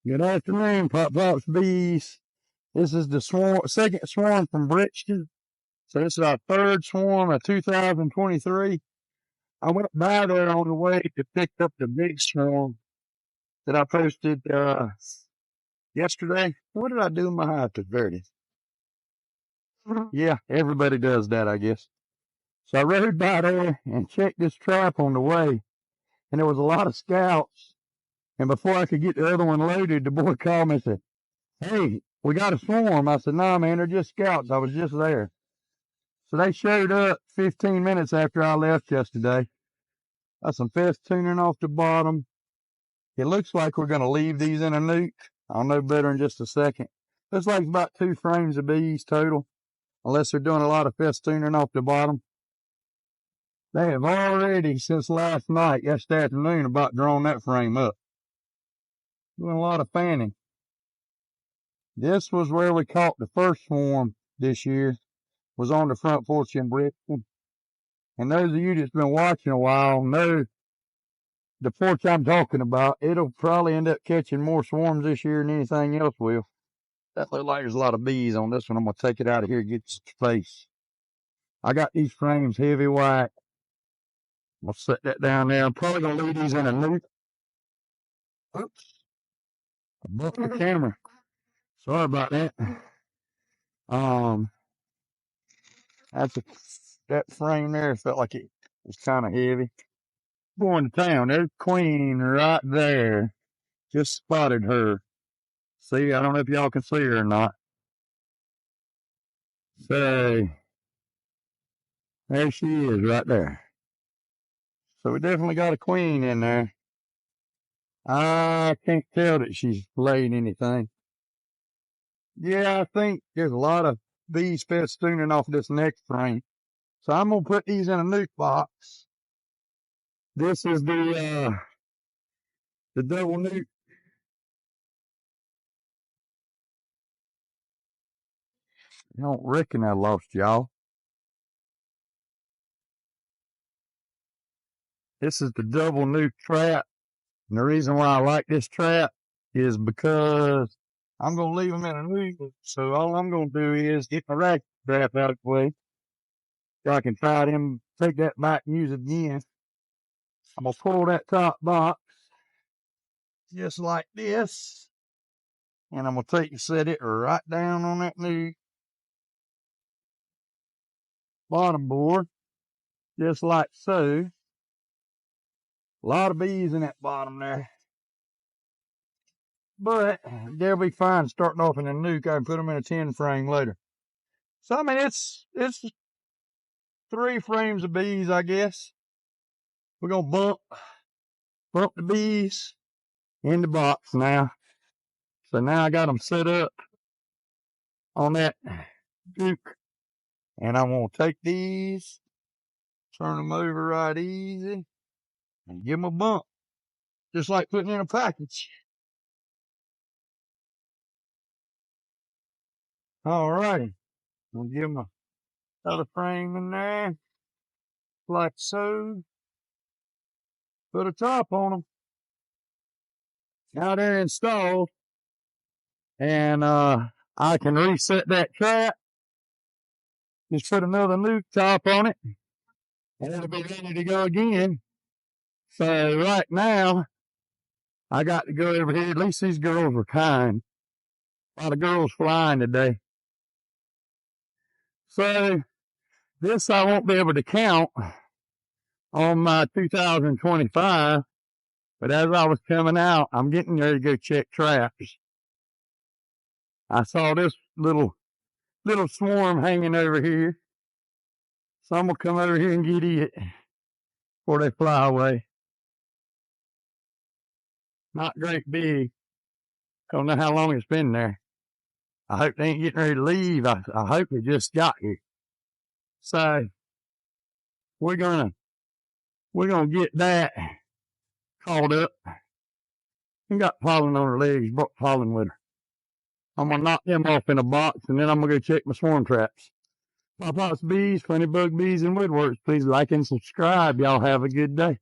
Good afternoon, Pop Pops Bees. This is the second swarm from Bridgton. So this is our third swarm of 2023. I went by there on the way to pick up the big swarm that I posted yesterday. What did I do in my hive? There it is. Yeah, everybody does that, I guess. So I rode by there and checked this trap on the way, and there was a lot of scouts. And before I could get the other one loaded, the boy called me and said, "Hey, we got a swarm." I said, "Nah, man, they're just scouts. I was just there." So they showed up 15 minutes after I left yesterday. Got some festooning off the bottom. It looks like we're going to leave these in a nuke. I'll know better in just a second. Looks like about 2 frames of bees total, unless they're doing a lot of festooning off the bottom. They have already, since last night, yesterday afternoon, about drawn that frame up. Doing a lot of fanning. This was where we caught the first swarm this year, was on the front porch in Bridgton. And those of you that's been watching a while know the porch I'm talking about. It'll probably end up catching more swarms this year than anything else will. That looks like there's a lot of bees on this one. I'm going to take it out of here and get some space. I got these frames heavy white. I'll set that down there. I'm probably going to leave these in a nuke. Oops. I bumped the camera. Sorry about that. That frame there felt like it was kind of heavy. Going to town. There's Queen right there. Just spotted her. See, I don't know if y'all can see her or not. So, there she is right there. So we definitely got a queen in there. I can't tell that she's laid anything. Yeah, I think there's a lot of bees festooning off this next frame. So I'm going to put these in a nuke box. This is the double nuke. I don't reckon I lost y'all. This is the double nuke trap. And the reason why I like this trap is because I'm going to leave them in a nuke. So all I'm going to do is get my rack trap out of the way. So I can try them, take that back and use it again. I'm going to pull that top box just like this. And I'm going to take and set it right down on that new bottom board. Just like so. A lot of bees in that bottom there. But they'll be fine starting off in a nuke. I can put them in a 10 frame later. So, I mean, it's 3 frames of bees, I guess. We're going to bump the bees in the box now. So now I got them set up on that nuke. And I'm going to take these, turn them over right easy, and give them a bump. Just like putting in a package. All righty. We'll give them another frame in there. Like so. Put a top on them. Now they're installed. And I can reset that trap. Just put another nuke top on it. And it'll be ready to go again. So right now, I got to go over here. At least these girls are kind. A lot of girls flying today. So this I won't be able to count on my 2025. But as I was coming out, I'm getting ready to go check traps. I saw this little swarm hanging over here. So I'm going to come over here and get it before they fly away. Not great big. Don't know how long it's been there. I hope they ain't getting ready to leave. I hope they just got here. So we're gonna get that called up. And got pollen on her legs, brought pollen with her. I'm gonna knock them off in a box and then I'm gonna go check my swarm traps. Pop Pops Bees, Funny Bug Bees and Woodworks. Please like and subscribe. Y'all have a good day.